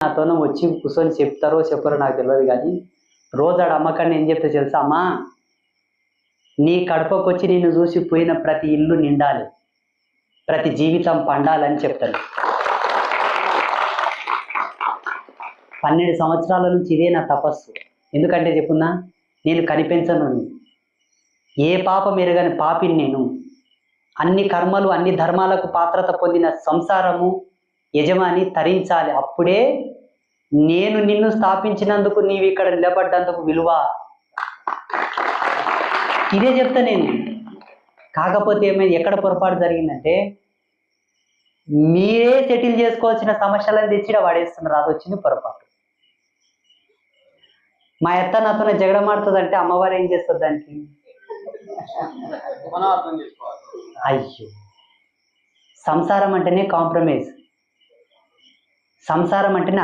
నాతోనే వచ్చి కూర్చొని చెప్తారో చెప్పారో నాకు తెలియదు, కానీ రోజు ఆడ అమ్మకాన్ని ఏం చెప్తే తెలుసా, అమ్మా నీ కడపకు వచ్చి నిన్ను చూసి పోయిన ప్రతి ఇల్లు నిండాలి, ప్రతి జీవితం పండాలని చెప్తాను. 12 సంవత్సరాల నుంచి ఇదే నా తపస్సు. ఎందుకంటే చెప్పున్నా, నేను కనిపించను, ఏ పాపం ఎరగని పాపిని నేను. అన్ని కర్మలు అన్ని ధర్మాలకు పాత్రత పొందిన సంసారము యజమాని తరించాలి. అప్పుడే నేను నిన్ను స్థాపించినందుకు, నీవు ఇక్కడ నిలబడ్డందుకు విలువ. ఇదే చెప్తా నేను. కాకపోతే ఏమైంది, ఎక్కడ పొరపాటు జరిగిందంటే, మీరే సెటిల్ చేసుకోవాల్సిన సమస్యలను తెచ్చి వాడేస్తున్నారు. అది వచ్చింది పొరపాటు. మా అత్త నాతో జగడమాడుతుందంటే అమ్మవారు ఏం చేస్తుంది దానికి? అయ్యో, సంసారం అంటేనే కాంప్రమైజ్, సంసారం అంటేనే